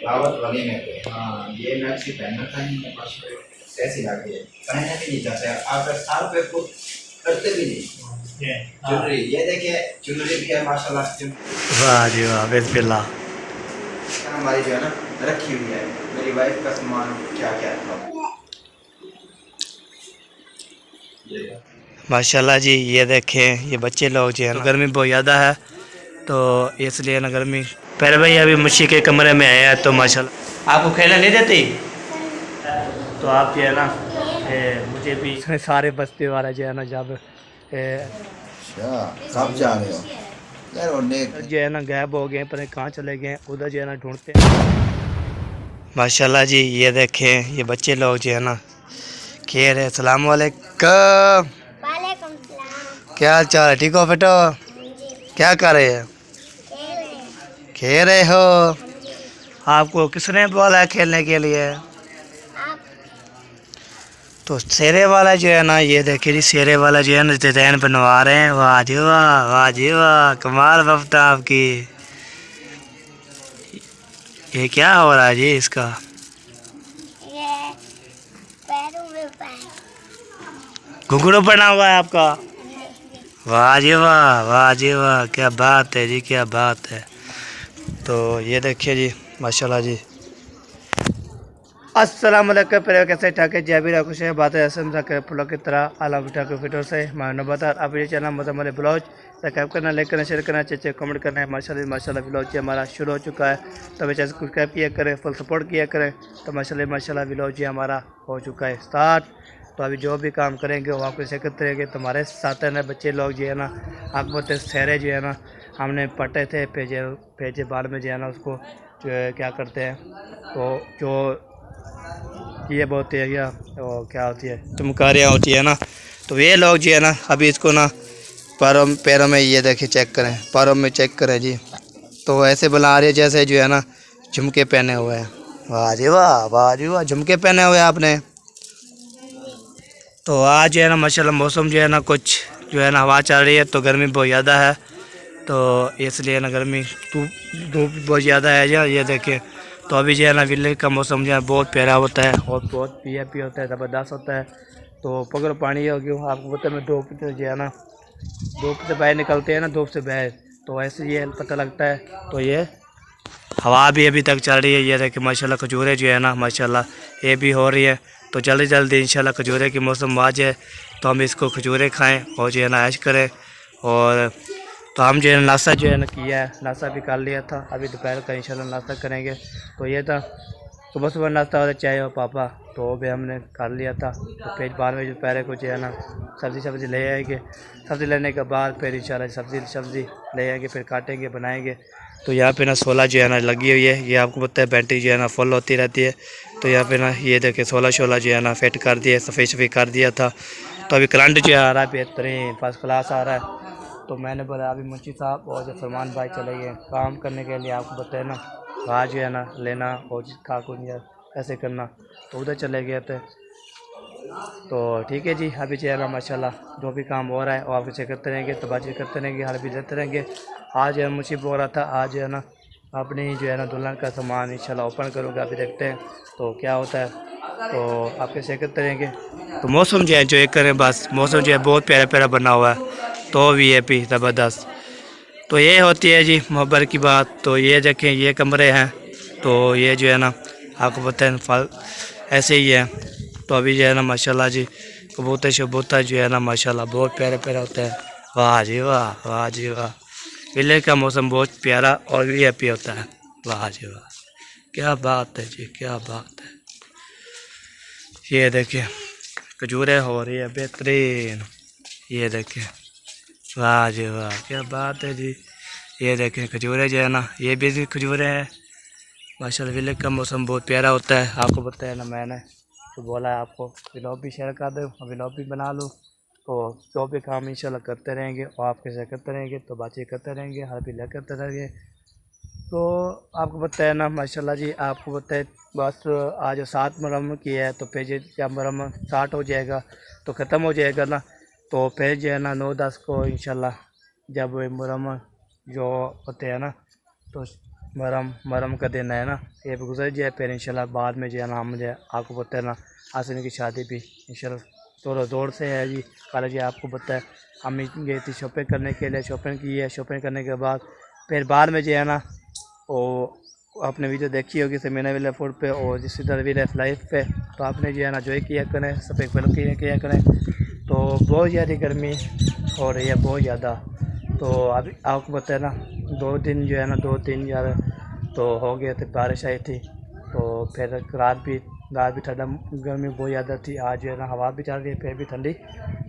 दावत वलीमे पे। हाँ, ये मैक्सी पहनना था नहीं, बस कैसी लगी है, पहनने भी नहीं चाहते आप, साल पे खुद करते भी नहीं। चुनरी ये देखिए, चुनरी भी है माशाल्लाह। वाह जी वाह, बिस्मिल्लाह। हमारी जो है ना रखी हुई है, मेरी वाइफ का सामान क्या क्या था। माशाल्लाह जी, ये देखें, ये बच्चे लोग जो है ना, गर्मी बहुत ज़्यादा है तो इसलिए ना गर्मी। पहले भाई अभी मुझी के कमरे में आया है तो माशाल्लाह आपको खेलने नहीं देती, तो आप जो है ना मुझे भी सारे बस्ती वाले जो है ना, जब अच्छा, कब जा रहे हो यार? और जो है ना गायब हो गए, पर कहाँ चले गए, उधर जो है ना ढूंढते हैं। माशाल्लाह जी, ये देखें, ये बच्चे लोग जो है ना खेल रहे। अस्सलाम वालेकुम। वालेकुम सलाम। क्या हाल चाल है, ठीक हो बेटो? हाँ जी। क्या कर रहे हैं? खेल रहे हैं। खेल रहे हो? हाँ जी। आपको किसने बोला खेलने के लिए? आप। तो शेरे वाला जो है ना, ये देखिए जी, शेरे वाला जो है ना डिजाइन बनवा रहे हैं। वाह जी वाह, वाह जी वाह, कमाल बफ्ता आपकी। ये क्या हो रहा है जी इसका? ये पैरों में पैर। घुंघरू पहना हुआ है आपका? हाँ जी। वाह जी वाह, वाह जी वाह, क्या बात है जी, क्या बात है। तो ये देखिए जी, माशाल्लाह जी। अस्सलाम वालेकुम, प्रिय कैसे ठाके जय भी खुश है बात है असम सा पुलों की तरह आलम ठाकुर फिटो से मानो बता। अब ये चैनल मतलब ब्लाउज सब्सक्राइब करना, लाइक करना, शेयर करना, अच्छे कमेंट करना है। माशाल्लाह माशाल्लाह ब्लाउज हमारा शुरू हो चुका है, तो अभी चैनल सब्सक्राइब किया करें, फुल सपोर्ट किया करें। तो माशाल्लाह माशाल्लाह ब्लाउज हमारा हो चुका है स्टार्ट। तो अभी जो भी काम करेंगे वो आपको करते रहेंगे। तो हमारे साथ है ना बच्चे लोग जो है ना, आपको बोलते सहरे जो है ना, हमने पटे थे भेजे भेजे बाल में जो है ना, उसको जो है क्या करते हैं, तो जो ये बहुत है क्या, वो क्या होती है, चमकारियाँ होती है ना, तो ये लोग जो है ना अभी इसको ना पैरों पैरों में, ये देखिए चेक करें, पैरों में चेक करें जी, तो ऐसे बना रहे जैसे जो है ना झुमके पहने हुए हैं। वाह जी वाह, वाह जी वाह, झुमके पहने हुए हैं आपने। तो आज जो है ना माशाल्लाह मौसम जो है ना कुछ जो है ना हवा चल रही है, तो गर्मी बहुत ज़्यादा है, तो इसलिए ना गर्मी धूप धूप बहुत ज़्यादा है जी। ये देखिए, तो अभी जो है ना विलेज का मौसम जो है बहुत प्यारा होता है और बहुत पी होता है, ज़बरदस्त होता है। तो पकड़ो पानी हो गया, आपको पता है धूप जो है ना, धूप से बाहर निकलते हैं ना, धूप से बाहर, तो ऐसे ये पता लगता है। तो ये हवा भी अभी तक चल रही है। ये देखिए माशाल्लाह खजूरें जो है ना माशाल्लाह ये भी हो रही है। तो जल्दी जल्दी इंशाल्लाह खजूरें की मौसम आ जाए तो हम इसको खजूरें खाएं और जो है ना ऐश करें। और तो हम जो है नाश्ता जो है ना किया है, नाश्ता भी कर लिया था, अभी दोपहर का इंशाल्लाह नाश्ता करेंगे। तो ये था सुबह सुबह नाश्ता होता चाय और पापा, तो वो भी हमने कर लिया था। तो फिर बाद में दोपहर को जो है ना सब्ज़ी ले आएंगे, सब्ज़ी लेने के बाद फिर इंशाल्लाह सब्ज़ी ले आएंगे, फिर काटेंगे बनाएंगे। तो यहाँ पे ना 16 जो है ना लगी हुई है, ये आपको पता है बैटरी जो है ना फुल होती रहती है। तो यहाँ पे ना ये देखिए 16 जो है ना फिट कर दिए, सफ़ेद कर दिया था। तो अभी करंट जो आ रहा है बेहतरीन फर्स्ट क्लास आ रहा है। तो मैंने बोला अभी मुंशी साहब और जो फरमान भाई चले गए काम करने के लिए, आपको बताया ना वहाँ जो है ना लेना और काकू ऐसे करना, तो उधर चले गए थे। तो ठीक है जी, अभी जो है ना माशाल्लाह जो भी काम हो रहा है वो आप इसे करते रहेंगे, तबाजी करते रहेंगे, हर भी देते रहेंगे। आज जो है मुझे बोल रहा था, आज जो है ना अपनी जो है ना दुल्हन का सामान इंशाल्लाह ओपन करूँगा, अभी देखते हैं तो क्या होता है। तो आप कैसे करते रहेंगे। तो मौसम जो है जो एक करें बस, मौसम जो है बहुत प्यारा प्यारा बना हुआ है, तो वीआईपी ज़बरदस्त। तो ये होती है जी मोहब्बत की बात। तो ये देखें ये कमरे हैं, तो ये जो है ना आपको पता है फल ऐसे ही है। तो अभी जो है ना माशाल्लाह जी कबूतर शबूतर जो है ना माशाल्लाह बहुत प्यारे प्यारे होते हैं। वाह जी वाह, वाह जी वाह, विलेज का मौसम बहुत प्यारा और वीआईपी होता है। वाह जी वाह, क्या बात है जी, क्या बात है। ये देखिए खजूरें हो रही है बेहतरीन, ये देखिए, वाह जी वाह, क्या बात है जी। ये देखें खजूरें जो है ना, ये भी खजूरें हैं माशाल्लाह। विलेज का मौसम बहुत प्यारा होता है, आपको बताया ना मैंने, तो बोला है आपको व्लॉग भी शेयर कर दो, व्लॉग भी बना लूँ। तो जो भी काम इंशाल्लाह करते रहेंगे और आपके साथ करते रहेंगे, तो बातचीत करते रहेंगे, हर भी करते रहेंगे। तो आपको बताया ना माशाल्लाह जी, आपको बताए बस आज 7 मुहर्रम की है, तो फिर जब मुहर्रम स्टार्ट हो जाएगा तो ख़त्म हो जाएगा ना, तो फिर जो है ना 9-10 को इंशाल्लाह जब मुहर्रम जो होते हैं ना, तो मुहर्रम का दिन है ना, ये भी गुजर जाए फिर इंशाल्लाह बाद में जो है ना हम जो है आपको पता है ना आसिन की शादी भी इंशाल्लाह थोड़ा दौड़ से है जी। कल जी आपको पता है अम्मी गई थी शॉपिंग करने के लिए, शॉपिंग की है। शॉपिंग करने के बाद फिर बाद में जो है ना वो आपने वीडियो देखी होगी सेमिना विला फूड पे और जिस तरह विला लाइफ पे, तो आपने जो है ना जो किया करें सफ़ेद पहले किया करें। तो बहुत ज़्यादा गर्मी हो रही है, बहुत ज़्यादा। तो अभी आपको पता है ना 2 दिन जो है ना 2-3 यार तो हो गए थे, बारिश आई थी। तो फिर रात भी ठंडा, गर्मी बहुत ज़्यादा थी। आज जो है ना हवा भी चल रही है फिर भी ठंडी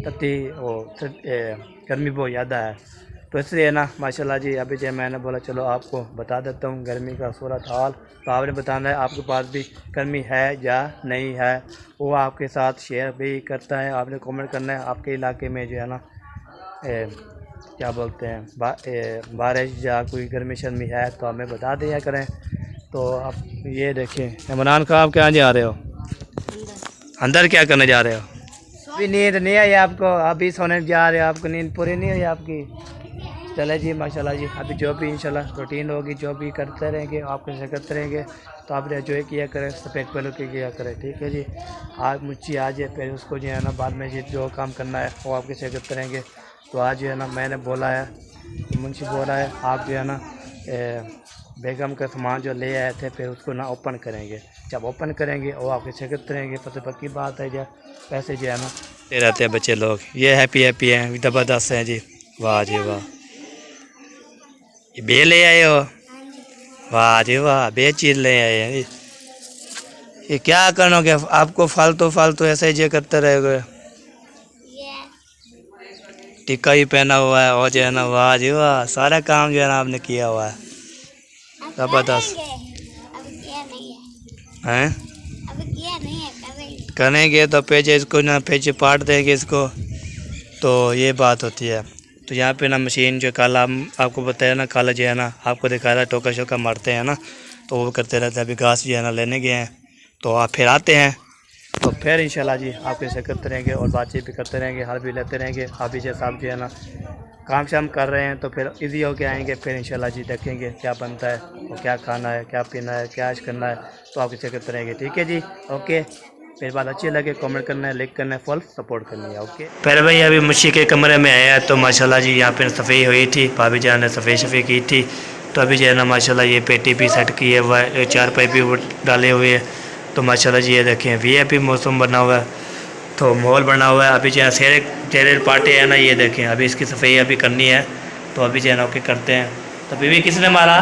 तती और गर्मी बहुत ज़्यादा है। तो इसलिए ना माशाल्लाह जी अभी जो मैंने बोला चलो आपको बता देता हूँ गर्मी का सूरत हाल। तो आपने बताना है आपके पास भी गर्मी है या नहीं है, वो आपके साथ शेयर भी करता है। आपने कमेंट करना है आपके इलाके में जो है ना क्या बोलते हैं बारिश या कोई गर्मी शर्मी है तो हमें बता दिया करें। तो आप ये देखें इमरान खान आप कहाँ जा रहे हो? अंदर क्या करने जा रहे हो? अभी नींद नहीं आई आपको? अभी सोने जा रहे हो, आपको नींद पूरी नहीं हुई आपकी? चले जी माशाल्लाह जी अभी जो भी इंशाल्लाह रूटीन होगी जो भी करते रहेंगे आपके से करते रहेंगे। तो आप एंजॉय किया करें, सफ़ेद पहलू की किया करें, ठीक है जी। आज मुझे आ जाए फिर उसको जो है ना बाद में जी जो काम करना है वो आपके से करते रहेंगे। तो आज जो है ना मैंने बोला है मुंशी बोल रहा है आप जो है ना बेगम का सामान जो ले आए थे फिर उसको ना ओपन करेंगे। जब ओपन करेंगे वो आपके से करते रहेंगे। पक्की बात है जो पैसे जो है ना दे रहते हैं बच्चे लोग। ये हैप्पी हैं ज़बरदस्त हैं जी, वाह जी वाह। ये बे ले आए हो? वाह जी वाह, बे चीज़ ले आए हैं। ये क्या करोगे आपको फालतू ऐसे ही करते रहोगे? टिक्का ही पहना हुआ है और जो है ना वाह जी वाह सारा काम जो है ना आपने किया हुआ है ज़बरदस्त हैं। करेंगे तो पेजे इसको ना पेजे पाट देंगे इसको, तो ये बात होती है। तो यहाँ पे ना मशीन जो कल आपको बताया ना कल जो है ना आपको दिखा रहा है टोका शोका मारते हैं ना, तो वो करते रहते हैं। अभी घास जो है ना लेने गए हैं तो आप फिर आते हैं तो फिर इंशाल्लाह जी आपके से करते रहेंगे और बातचीत भी करते रहेंगे, हल भी लेते रहेंगे। अभी जैसे आप जो है ना काम शाम कर रहे हैं तो फिर इजी होके आएंगे। फिर इंशाल्लाह जी देखेंगे क्या बनता है और क्या खाना है, क्या पीना है, क्या ऐश करना है, तो आप इसे करते रहेंगे, ठीक है जी। ओके, फिर बात अच्छी लगे कमेंट करना है, लाइक करना है, फुल सपोर्ट करनी है। ओके पहले भाई अभी मुशी के कमरे में आया तो माशाल्लाह जी यहाँ पे सफ़ाई हुई थी, भाभी जान ने सफ़ाई की थी। तो अभी जो है ना माशाल्लाह ये पेटी भी सेट की है हुआ है, 4 पाइप भी डाले हुए हैं। तो माशाल्लाह जी ये देखें VIP मौसम बना हुआ है, तो माहौल बना हुआ है। अभी जो है चेहरे पार्टी है ना, ये देखें अभी इसकी सफाई अभी करनी है। तो अभी जो है ना ओके करते हैं। तो बीवी किसने मारा?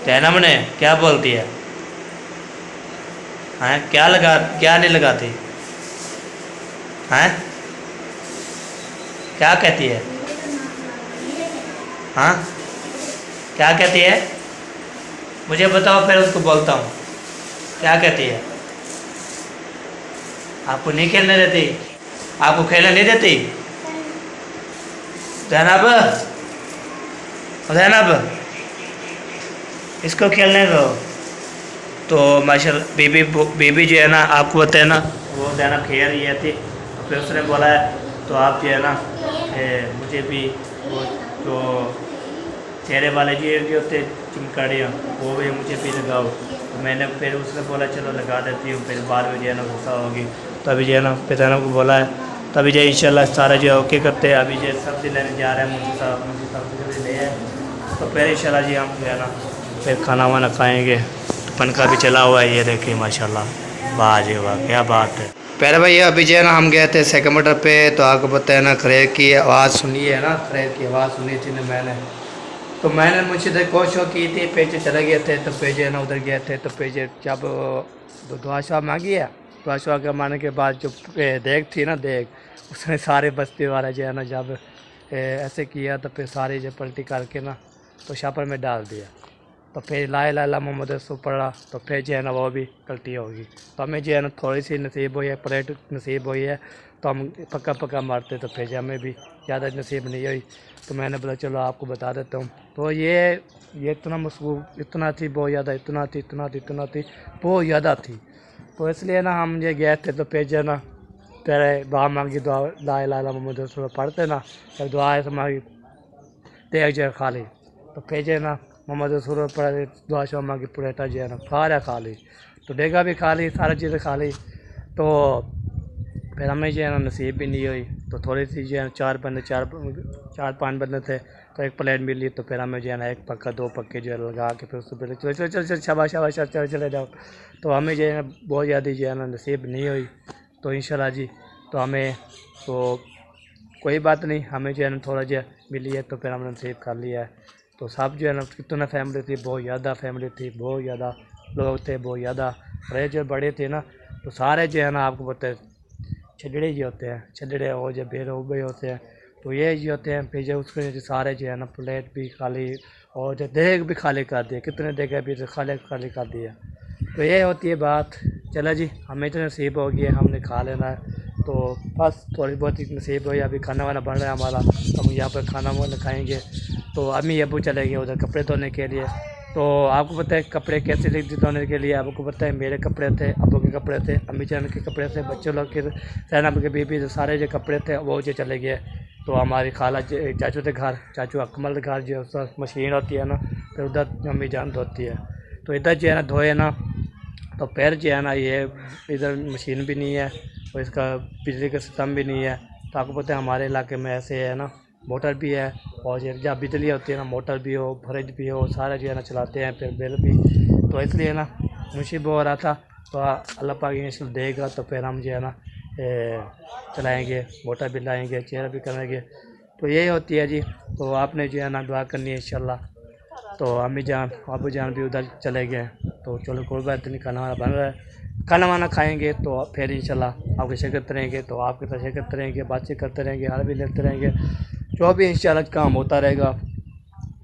जैनब ने। क्या बोलती है? हैं क्या नहीं लगाती हैं? क्या कहती है? हाँ क्या कहती है? मुझे बताओ फिर उसको बोलता हूँ। क्या कहती है? आपको नहीं खेलने देती? आपको खेलने नहीं देती? जैनब इसको खेलने दो। तो माशाल्लाह बीबी जो है ना आपको बताया ना वो जैनब खेल रही थी, तो फिर उसने बोला है तो आप जो है ना मुझे भी वो तो चेहरे वाले जो होते चिमकाड़ियाँ वो भी मुझे भी लगाओ। तो मैंने फिर उसने बोला चलो लगा देती हूँ, फिर बाद में जो है ना गुस्सा होगी। तो अभी जो है ना पिताना को बोला है तो अभी जो इंशाल्लाह सारा जो ओके करते हैं। अभी जो सब्ज़ी लेने जा रहे हैं मुझे सब्ज़ी ले आए, तो फिर इंशाल्लाह जी हम जो है ना फिर खाना वाना खाएँगे। तो पंखा भी चला हुआ है, ये देखिए माशाल्लाह, वाह जी वाह क्या बात है। पहले भाई अभी जो है ना हम गए थे सेकंड मीटर पे, तो आपको पता है ना खरेर की आवाज़ सुनी है ना, खरेर की आवाज़ सुनी थी ना मैंने मुझसे कोशिश की थी, पेजे चले गए थे। तो पेजे ना उधर गए थे, तो पेजे जब दुआ शाह मांगी है, दुआ शाह के मांगने के बाद जो देख थी ना उसने सारे बस्ती वाला जो है ना जब ऐसे किया तो फिर सारे जो पलटी करके ना तो शापर में डाल दिया। तो फिर ला इलाहा इल्लल्लाह मोहम्मद रसूल पढ़ा, तो फिर जो है ना वो भी गलती होगी। तो हमें जो है ना थोड़ी सी नसीब हुई है, प्लेट नसीब हुई है, तो हम पक्का मारते, तो फिर हमें भी ज़्यादा नसीब नहीं हुई। तो मैंने बोला चलो आपको बता देता हूँ। तो ये इतना मशगूल इतना थी बहुत ज़्यादा, इतना थी बहुत ज़्यादा थी। तो इसलिए ना हम ये गए थे, तो फिर जो है ना तेरे दुआ मांगी, दुआ ला इलाहा इल्लल्लाह मोहम्मद रसूल पढ़ते ना, जब दुआ है तो मांगी देख जो खाली। तो फिर जो है ना मोहम्मद रसूल पढ़े दुआ शमा की पुरेटा जो है ना सारा खा ली, तो डेगा भी खा ली, सारी चीज़ें खा ली। तो फिर हमें जो है ना नसीब भी नहीं हुई, तो थोड़ी सी जो है चार पाँच बंदे थे, तो एक प्लेट मिली, तो फिर हमें जो है ना एक पक्का दो पक्के जो है लगा के फिर उसको पहले चलो चलो चल चल शाबाश शाबाश चल चले जाओ। तो हमें जो है ना बहुत ज़्यादा जो है ना नसीब नहीं हुई, तो इंशाल्लाह जी तो हमें तो कोई बात नहीं, हमें जो है ना थोड़ा जो मिली है तो फिर हमने नसीब कर लिया है। तो सब जो है ना कितना फैमिली थी, बहुत ज़्यादा फैमिली थी, बहुत ज़्यादा लोग थे, बहुत ज़्यादा बड़े जो बड़े थे ना, तो सारे जो है ना आपको पता है छजड़े जी होते हैं, छजड़े और जो बेरोबे होते हैं, तो ये जी होते हैं। फिर जो उसके सारे जो है ना प्लेट भी खाली और जो देग भी खाली कर दिए, कितने देग भी तो खाली खाली कर दिया। तो ये होती है बात। चला जी हमें तो नसीब हो गया, हमने खा लेना है, तो बस थोड़ी बहुत ही नसीब हो। अभी खाना वाना बन रहा है हमारा, हम यहाँ पर खाना वाना खाएँगे। तो अम्मी अबू चले गए उधर कपड़े धोने के लिए। तो आपको पता है कपड़े कैसे धोने के लिए, आपको पता है मेरे कपड़े थे, अबू के कपड़े थे, अम्मी जान के कपड़े थे, बच्चों लोग के, सैनब के बीबी सारे जो कपड़े थे वो जो चले गए। तो हमारी खाला चाचू के घर, चाचू अकमल के घर जो उसका मशीन होती है ना, तो उधर अम्मी जान धोती है। तो इधर जो है ना धोए ना, तो फिर जो है ना ये इधर मशीन भी नहीं है और इसका बिजली का सिस्टम भी नहीं है। तो आपको पता है हमारे इलाके में ऐसे है ना, मोटर भी है और जब बिजली होती है ना, मोटर भी हो, फ्रिज भी हो, सारा जो है ना चलाते हैं, फिर बिल भी। तो इसलिए ना मुसीब हो रहा था, तो अल्लाह पाक इंशाल्लाह देगा तो फिर हम जो है ना चलाएँगे, मोटर भी लाएँगे, चेहरा भी करेंगे। तो यही होती है जी। तो आपने जो है ना दुआ करनी है इंशाल्लाह। तो अम्मी जान अबू जान भी उधर चले गए, तो चलो कोई बात नहीं, खाना वाना बन रहा है, खाना वाना खाएंगे तो फिर इंशाल्लाह आपके शिरकत रहेंगे, तो आपके साथ शिरकत रहेंगे, बातचीत करते रहेंगे, हाल भी लेते रहेंगे, जो भी इंशाल्लाह काम होता रहेगा।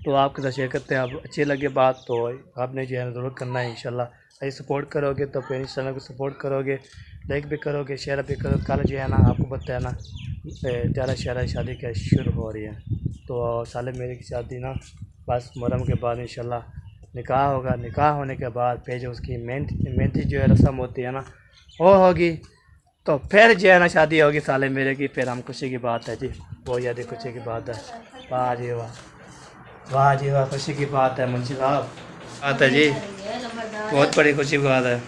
तो आपके साथ शिरकत है, अब अच्छी लगे बात तो आपने जो है ज़रूर करना है इंशाल्लाह। ऐसे सपोर्ट करोगे तो फिर इंशाल्लाह को सपोर्ट करोगे, लाइक भी करोगे, शेयर भी करोगे। कल जो है ना आपको पता है ना 11 शहर शादी क्या शुरू हो रही है। तो साले मेरे की शादी ना बस मुहर्रम के बाद इंशाल्लाह निकाह होगा, निकाह होने के बाद फिर जो उसकी मेहंदी जो है रस्म होती है ना वो होगी, तो फिर जो है ना शादी होगी साले मेरे की। फिर हम खुशी की बात है जी, बहुत ज़्यादा खुशी की बात है। वाह जी वाह, वाह जी वाह, खुशी की बात है मुंशी साहब, बात है जी, बहुत बड़ी खुशी की बात है।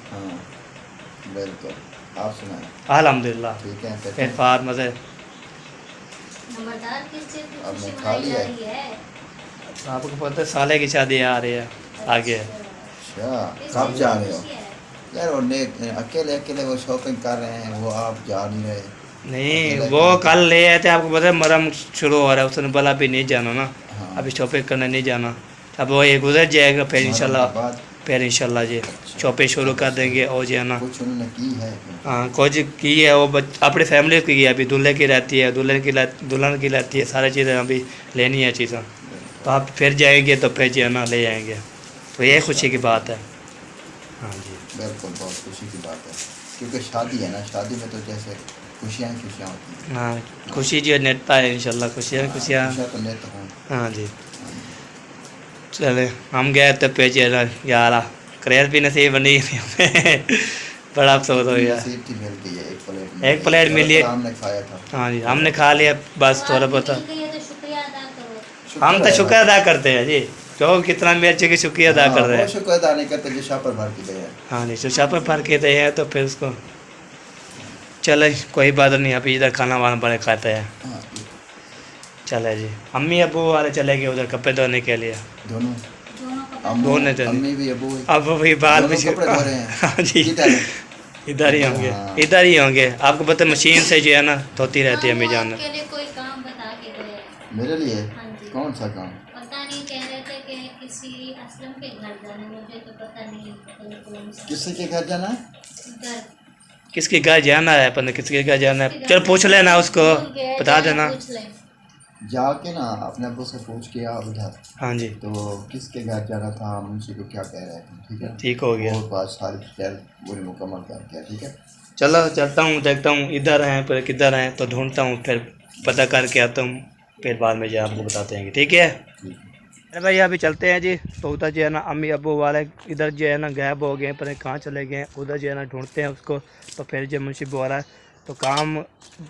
बिल्कुल, आप सुनाएं। अल्हम्दुलिल्लाह ठीक है, फिर फार मज़े आपने खा लिया है? आपको पता है साले की शादी आ रही है आगे। अच्छा, कब जा रहे हो यार? और अकेले अकेले वो शॉपिंग कर रहे हैं, वो आप जा नहीं रहे? नहीं वो कल ले आए थे, आपको पता है मुहर्रम शुरू हो रहा है, उसने बोला अभी नहीं जाना ना, हाँ। अभी शॉपिंग करने नहीं जाना, अब वो ये गुजर जाएगा फिर इंशाल्लाह, फिर इंशाल्लाह जी शॉपिंग शुरू कर देंगे। और जो है ना कुछ उन्होंने की है? हाँ कुछ की है, वो अपनी फैमिली की है, अभी दूल्हे की रहती है, दुल्हन की रहती है, सारी चीज़ें अभी लेनी है चीज़ें। तो आप फिर जाएंगे तो फिर जो है ना ले आएंगे, तो ये खुशी की बात है। हाँ जी बिल्कुल, बहुत खुशी की बात है, क्योंकि शादी है ना, शादी में तो जैसे खुशियाँ होती हैं। हाँ खुशी जो नेटता है इंशाल्लाह, खुशियाँ तो नेत हों। हाँ जी चले हम गए तो पे ना यार क्रेज भी नसीब बनी हमें बड़ा अफसोस हो गया। नसीब की मिल गई है, एक प्लेट मिली है, हमने खाया था। हाँ जी हमने खा लिया बस थोड़ा बहुत। हम तो शुक्र अदा करते हैं जी, जो कितना भी अच्छे की शुक्रिया अदा कर रहे हैं। शुक्र अदा नहीं करते जो शापर भर के दे। हाँ नहीं जो शापर भर के दे हैं, तो फिर उसको चले कोई बात नहीं, अभी इधर खाना वाना बड़े खाते हैं। चले जी अम्मी अबू वाले चले गए उधर कपड़े धोने के लिए, दोनों अम्मी भी अबू भी बाद में कपड़े धो रहे हैं। हाँ जी इधर ही होंगे, इधर ही होंगे। आपको पता है मशीन से जो है ना धोती रहती है अम्मी जान। कोई काम बता के गए मेरे लिए? हाँ जी। कौन सा काम? पता नहीं, कह रहे थे कि किसी असलम के घर जाना, मुझे तो पता नहीं किसी के घर जाना? घर किसके घर जाना है, पता किसके घर जाना है, चल पूछ लेना उसको, बता देना जाके ना अपने अब्बू से पूछ के आ उधर। हाँ जी तो किसके घर जाना था, हम उनसे को क्या कह रहे थे, ठीक है? ठीक हो गया, और बात सारी डिटेल पूरी मुकम्मल कर दिया, ठीक है? चलो चलता हूँ, देखता हूँ इधर हैं फिर किधर हैं, तो ढूंढता हूँ, फिर पता करके आता हूँ, फिर बाद में जो आपको बताते हैं, ठीक है? अरे भाई अभी चलते हैं जी। तो उधर जो है ना अम्मी अब्बू वाले इधर जो है ना गायब हो गए, पर कहाँ चले गए, उधर जो है ना ढूंढते हैं उसको। तो फिर जो मुंशी बोला तो काम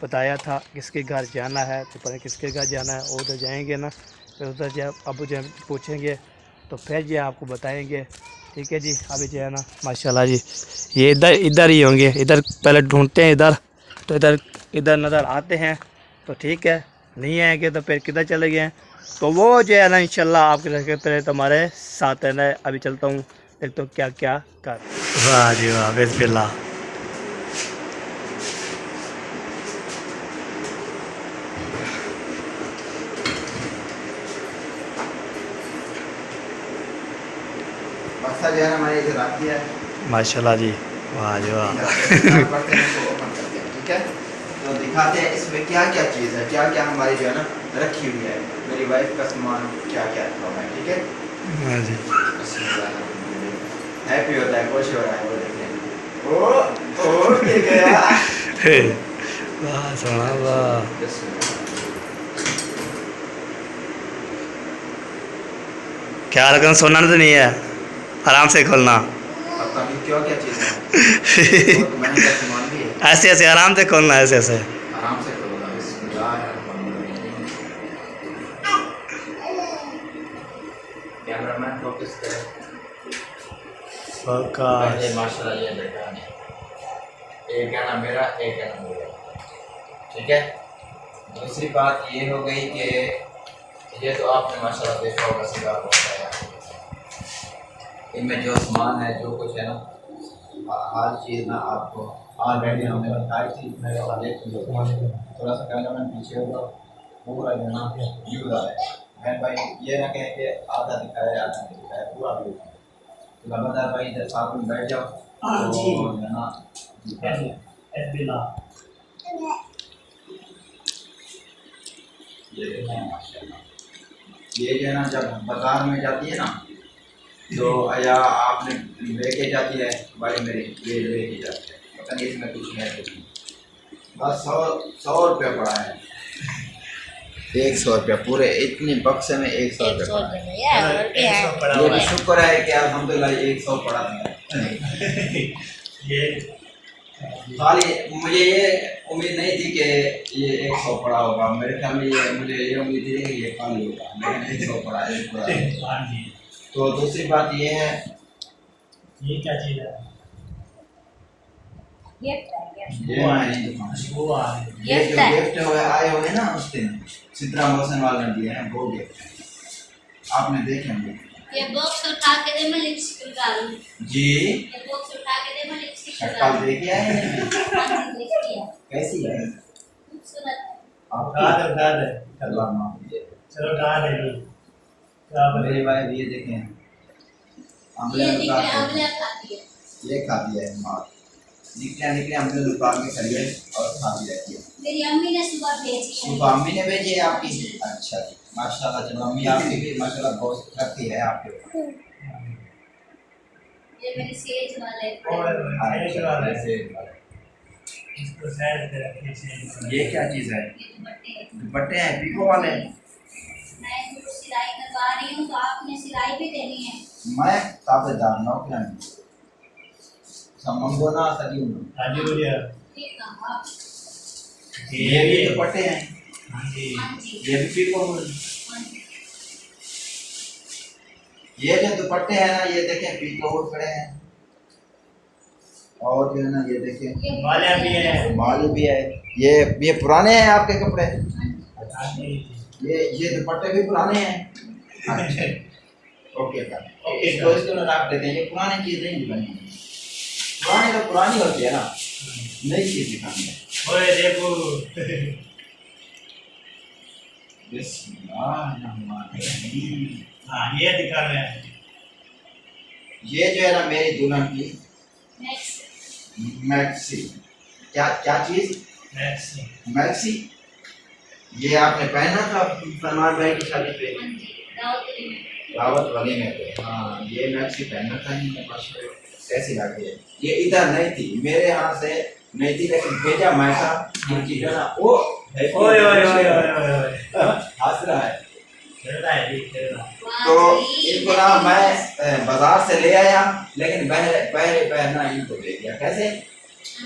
बताया था किसके घर जाना है, तो पता किसके घर जाना है, उधर जाएंगे ना, फिर उधर जो अबू जो पूछेंगे तो फिर जी आपको बताएंगे। ठीक है जी। अभी जो है ना माशाल्लाह जी ये इधर ही होंगे, इधर पहले ढूंढते हैं इधर, तो इधर नज़र आते हैं तो ठीक है, नहीं आएंगे तो फिर किधर चले गए हैं, तो वो जो है ना इंशाल्लाह आपके रहते रहे तुम्हारे साथ है ना। अभी चलता हूँ देखता हूँ क्या क्या कर। वाह जी वाह, बिस्मिल्लाह। बक्सा जो है ना हमारे इधर आती है माशाल्लाह जी, वाह जी वाह। ठीक है, तो दिखाते हैं इसमें क्या क्या चीज़ है, क्या क्या हमारी जो है ना रखी हुई है, मेरी वाइफ का सामान क्या क्या रखा हुआ है। ठीक है, हाँ जी, हैप्पी होता है, खुश हो रहा है वो देखें। ओ क्या गया, वाह सोना वाह। क्या रकम सोना तो नहीं है, आराम से खोलना। पता नहीं क्यों क्या चीज़ है, बहुत महंगा सामान भी है। ऐसे ऐसे आराम से खोलना, ऐसे ऐसे आराम से खोलना। कैमरामैन फोकस करे। फोकस। माशाल्लाह ये बेटा है, एक है ना मेरा, एक है ना मेरा। ठीक है, दूसरी बात ये हो गई कि ये तो आपने माशाल्लाह देखा होगा सिंगार होता है, इनमें जो सामान है जो कुछ है ना हर चीज़ ना आपको ऑलरेडी हमने बताई थी। मेरे वाले थोड़ा सा कैमरामैन पीछे होगा, पूरा जो ना व्यू आ रहा है। मैं भाई ये ना कहें कि आधा दिखाया आधा नहीं दिखाया, पूरा व्यू। तो लगातार भाई इधर साथ में बैठ जाओ तो है ना ये जो है ना जब बाजार में जाती है ना तो या आपने लेके जाती है भाई मेरी, ये लेके जाती है, पता नहीं इसमें कुछ है तो बस 100 रुपया पड़ा है, 100 रुपया पूरे इतने बक्से में 100 रुपया पड़ा। ये भी शुक्र है कि अल्हम्दुलिल्लाह 100 पड़ा था। ये खाली मुझे ये उम्मीद नहीं थी कि ये 100 पड़ा होगा, मेरे ख्याल में ये मुझे ये उम्मीद थी कि ये खाली होगा, लेकिन 100 पड़ा है। तो दूसरी बात ये है, ये क्या चीज़ है? ये जो गिफ्ट हुए आए हुए ना उस दिन सिद्रा मोहसन वाले ने दिए हैं, वो गिफ्ट आपने देखे होंगे। ये बॉक्स उठा के दे, मैं लिपस्टिक डालूं जी। ये बॉक्स उठा के दे, मैं लिपस्टिक शक्ल देखे आए हैं? हाँ जी, देखिए कैसी है? खूबसूरत है। आप गा दे अल्लाह माफ कीजिए। चलो गा दे। मेरी वाइफ ये देखें, ये निकले आंवले खाती है, ये खाती है माँ, निकले हमने दुकान में खरीदे और खाती रहती है। मेरी अम्मी ने सुबह भेजी है। सुबह अम्मी ने भेजी है आपकी? अच्छा जी, माशाल्लाह। चलो अम्मी आपकी भी माशाल्लाह बहुत करती है आपके ऊपर। ये मेरी सेज वाले इसको साइड पे रखिए से। ये क्या चीज़ है? दुपट्टे हैं पीको वाले। मैं तो सिलाई करवा रही हूँ, तो आपने सिलाई भी देनी है। मैं ताबेदार नौकरान समंगो ना सदी हूँ। हाजी बोलिए। ठीक है आप। ये भी दुपट्टे हैं। हाँ जी। हाँ जी। ये भी पीको वाले। हाँ जी। ये जो दुपट्टे हैं ना ये देखें पीको हुए खड़े हैं, और जो है ना ये देखें माले भी है, माली भी है। ये पुराने हैं आपके कपड़े? हाँ जी। ये दुपट्टे भी पुराने हैं। अच्छा ओके सर, इसको रख देते हैं। ये पुरानी चीज़ नहीं दिखानी, पुरानी तो पुरानी होती है ना, नई चीज़ दिखानी है। ओए देखो हाँ ये दिखा रहे हैं। ये जो है ना मेरी दुल्हन की मैक्सी। क्या क्या चीज़? मैक्सी। ये आपने पहना था सलमान भाई की शादी पे, दावत वाली में पे। हाँ ये मैक्सी पहना था, मेरे पास कैसी लगी है? ये इधर नहीं थी, मेरे यहाँ से नहीं थी, लेकिन भेजा मैं था उनकी जो ना वो ओए ओए ओए ओए हंस रहा है। खेलता है जी, खेलता। तो इनको ना मैं बाजार से ले आया, लेकिन पहले पहनना इनको दे दिया। कैसे?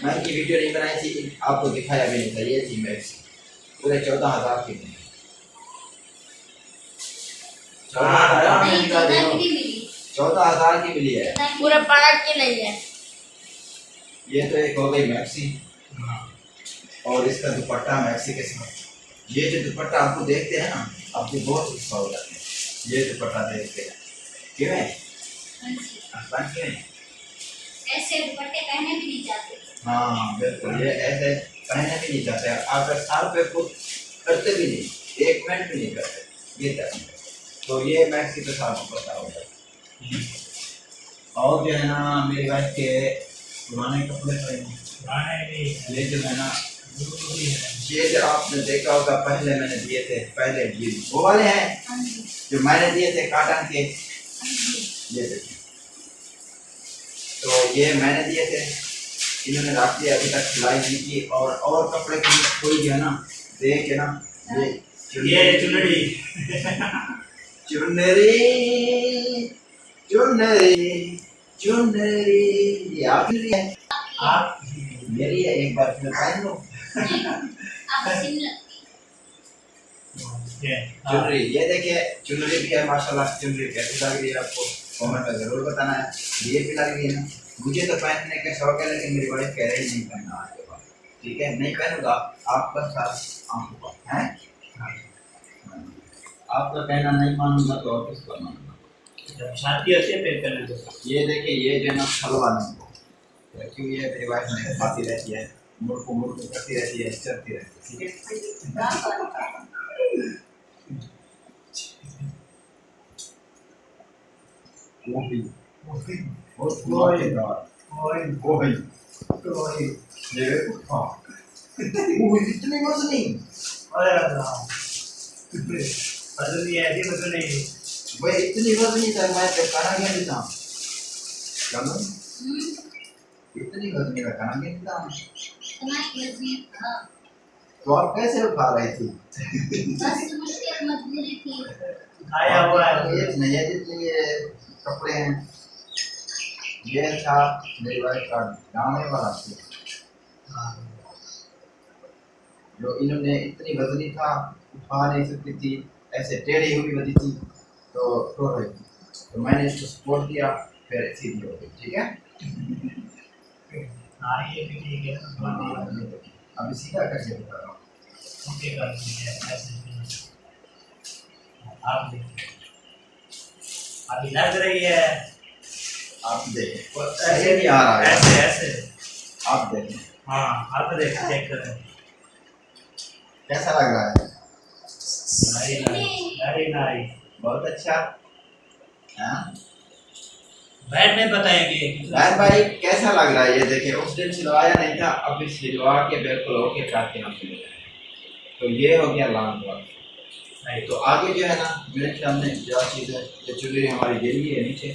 मैं इनकी वीडियो नहीं बनाई थी, आपको दिखाया भी नहीं था। ये थी मैक्सी पूरे 14,000 की। 14,000 में निकाल 14,000 की मिली है। पूरा 5 की नहीं है। ये तो एक हो गई मैक्सी, और इसका दुपट्टा मैक्सी के साथ। ये जो दुपट्टा आपको देखते हैं ना, आपको बहुत गुस्सा हो जाते हैं ये दुपट्टा देखते हैं। क्यों है आसान क्यों है? ऐसे दुपट्टे पहने भी नहीं जाते। हाँ बिल्कुल, ये ऐसे पहने भी नहीं जाते, आप साल पे खुद करते भी नहीं, 1 मिनट भी नहीं करते ये तक। तो ये मैक्सी के साथ दुपट्टा हो जाता है। और जो है ना मेरी वाइफ के पुराने कपड़े पड़े हैं, ये जो है ना, ये जो आपने देखा होगा पहले मैंने दिए थे, पहले ये वो वाले हैं जो मैंने दिए थे काटन के, ये देखिए। तो ये मैंने दिए थे, इन्होंने रख दिया, अभी तक सिलाई नहीं की। और कपड़े की कोई जो है ना देख के ना, ये चुनरी चुनरी चुनरी चुनरी, ये आपकी है, आप मेरी है, एक बार फिर पहन लो। आप सिम लगती। चुनरी ये देखिए, चुनरी भी है माशाल्लाह। चुनरी कैसी लग रही है आपको कमेंट में जरूर बताना है। ये भी लग रही है ना, मुझे तो पहनने का शौक है, लेकिन मेरी वाइफ कह रही नहीं पहनना आज के बाद, ठीक है नहीं पहनूंगा, आपका साथ आंखों पर है, आपका कहना नहीं मानूंगा तो और किसका मानूंगा। जब शादी होती है फिर करने दो। ये देखिए, ये जो है ना सलवार है, क्यों ये मेरी वाइफ ने खाती रहती है, मुड़को करती रहती है, चलती रहती है, ठीक है। इतनी वजनी बदली है जी, बदल नहीं भाई, इतनी वजनी तक मैं तो खाना क्या देता हूँ, चलो इतनी वजनी का खाना क्या देता हूँ। तुम्हारी वजनी था। तो आप कैसे उठा रही थी? बस मुश्किल मजबूरी थी। आया हुआ है। ये नहीं है जितने ये कपड़े हैं, ये था मेरी वाइफ का गाने वाला थी, जो इन्होंने इतनी वजनी था, उठा नहीं सकती थी, ऐसे टेढ़ी हुई वजनी थी, तो रो रही थी, तो मैंने इसको सपोर्ट दिया, फिर सीधी हो गई, ठीक है। हाँ ये भी ठीक है। अभी सीधा करके बता रहा हूँ। ओके कर दीजिए ऐसे। आप देखिए अभी लग रही है, आप देखें, ऐसे नहीं आ रहा है, ऐसे ऐसे आप देखें हाँ आप देखिए, चेक करें कैसा लग रहा है। Very nice. बहुत अच्छा। हाँ बैठ में बताएंगे राज भाई कैसा लग रहा है, ये देखिए उस दिन सिलवाया नहीं था, अभी सिलवा के बिल्कुल ओके करके हम सिले, तो ये हो गया लॉन्ग वर्क। तो आगे जो है ना मेरे ख्याल में जो चीज़ है, ये चुनरी हमारी गिरी है नीचे,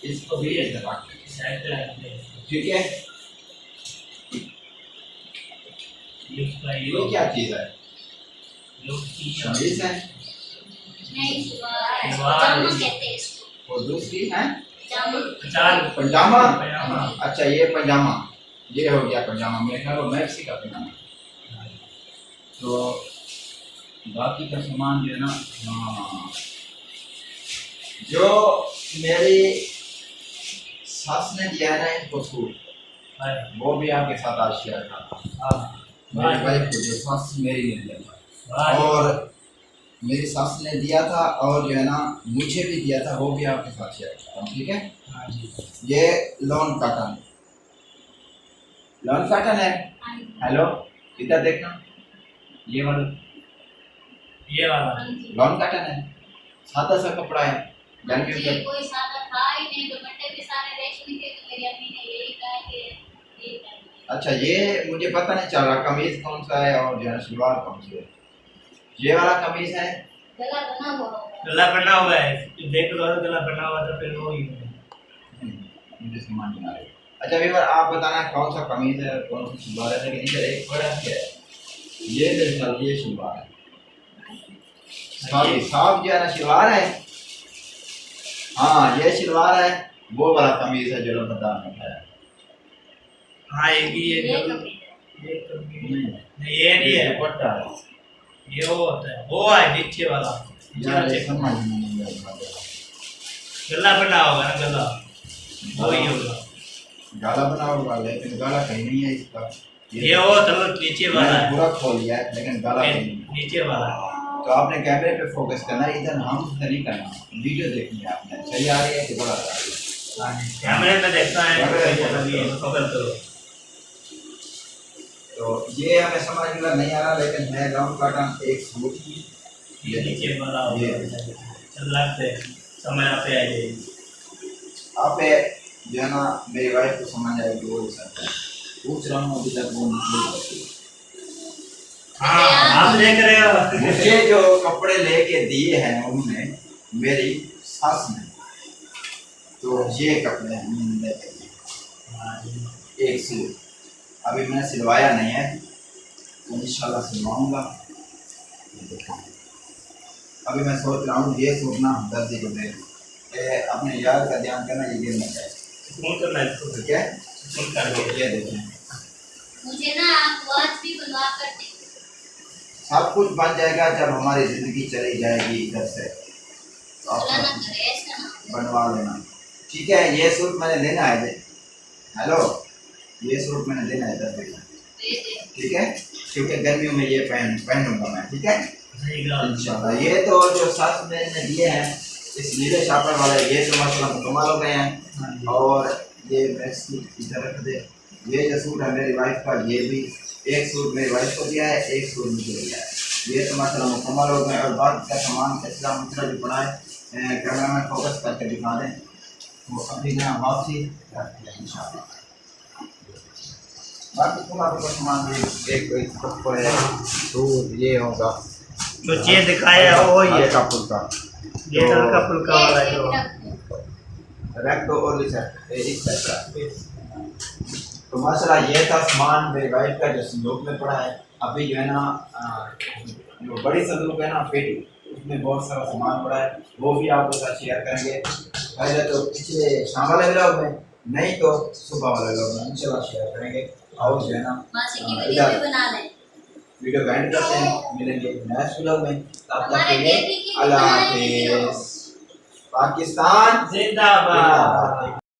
इसको भी ऐसे रख दें, ठीक है। ये क्या चीज़ है, कमीज है, नहीं जामा कहते हैं इसको। और दूसरी है जामा। पंजामा। अच्छा ये पंजामा, ये हो गया पंजामा, मेरे ख्याल में मैक्सी का पंजामा। तो बाकी का सामान जो है ना, हाँ जो मेरी सास ने दिया है ना इनको सूट, वो भी आपके साथ आज शेयर करता हूँ। मेरी वाइफ को जो सास मेरी ने दिया था, और मेरी सास ने दिया था, और जो है ना मुझे भी दिया था, वो भी आपके साथ शेयर करता हूँ, ठीक है। ये लॉन काटन, लॉन काटन है। हेलो इधर देखना, ये वाला लॉन काटन है, सादा सा कपड़ा है, गर्मियों ये के। कोई सादा था ही नहीं, दुपट्टे भी सारे रेशमी के, तो मेरी अम्मी ने यही कहा कि ये कर। अच्छा ये मुझे पता नहीं चल रहा कमीज कौन सा है और जो है सलवार कौन सी है। ये वाला कमीज है, गला बना हुआ होगा। गला बना हुआ है, देख लो गला बना हुआ था, फिर वो ही मुझे समझ नहीं आ रही। अच्छा भी आप बताना कौन सा कमीज है कौन सी सलवार है, लेकिन इधर एक बड़ा है, ये मेरे ख्याल ये सलवार है, सॉरी साहब जो है ना सलवार है, हाँ ये सलवार है, वो वाला कमीज है जो रमजान में है। हाँ ये नहीं है, दुपट्टा है, ये वो होता है, वो है नीचे वाला, यार ये समझ में नहीं आ रहा। गला बना होगा ना गला वही होगा गाला बना होगा लेकिन गाला कहीं नहीं है इसका। ये वो चलो नीचे वाला मैंने है पूरा खोल लिया है लेकिन गाला कहीं नहीं है। नीचे वाला तो आपने कैमरे पे फोकस करना है, इधर हम उधर नहीं करना, वीडियो देखनी है आपने। सही आ रही है कि बड़ा आ रही है? कैमरे में देखता है फोकस करो। तो ये हमें समझ में नहीं आ रहा लेकिन है लॉन्ग कॉटन एक सूट की। ये नीचे वाला ये लगते समय आप आ जाएगी। आप जो है ना मेरी वाइफ को समझ आएगी वो सकता है। पूछ रहा हूँ अभी तक वो नहीं करती। हाँ आप देख रहे हो मुझे जो कपड़े लेके दिए हैं उन्होंने मेरी सास ने, तो ये कपड़े हैं मैंने लेके दिए। एक सूट अभी मैंने सिलवाया नहीं है तो इंशाल्लाह सिलवाऊंगा। अभी मैं सोच रहा हूँ ये सूट ना दर्जी को दे अपने यार का ध्यान करना, ये गिर ना जाए। फोन करना है इसको ठीक है फोन करके ये देखें मुझे ना आप वॉच भी बनवा कर दे। सब कुछ बन जाएगा जब हमारी जिंदगी चली जाएगी इधर से तो आप चला ना करे ऐसा ना। बनवा लेना। ठीक है ये सूट मैंने लेना है। हेलो ये सूट मैंने लेना है 10 बजे। दे दे। ठीक है क्योंकि गर्मियों में ये पहनूंगा मैं। ठीक है इंशाल्लाह। ये तो जो सास मैंने दिए हैं इस नीले शापर वाले ये तो माशाल्लाह कमाल हो गए हैं। और ये बेडशीट इधर रख दे। ये जो सूट है मेरी वाइफ का, ये भी एक सूट मेरी वाइफ को दिया है, एक सूट मुझे दिया है। ये तो माशाल्लाह मुकम्मल हो गए। और बाकी का सामान कचरा मुचरा जो पड़ा है कैमरा में फोकस करके दिखा दें वो अभी ना वापसी करते हैं इंशाल्लाह। बाकी थोड़ा बहुत सामान भी एक कोई कप है दूध ये होगा जो चीज दिखाया है वो ही है हल्का फुल्का ये हल्का फुल्का वाला ये जो रख दो। रख दो। और इस तरह तो माशाल्लाह ये था सामान मेरी वाइफ का जो संदूक में पड़ा है। अभी जो है ना जो बड़ी संदूक है ना पेटी उसमें बहुत सारा सामान पड़ा है वो भी आपके साथ शेयर करेंगे। पहले तो पिछले शाम वाले व्लॉग में, नहीं तो सुबह वाले व्लॉग में इंशाल्लाह शेयर करेंगे। और जो है ना मासी की वीडियो भी बना लें। वीडियो एंड करते हैं, मिलेंगे नेक्स्ट व्लॉग में। तब तक हमारे के लिए बेबी की अल्लाह बनाए वीडियो। हाफिज़। पाकिस्तान जिंदाबाद।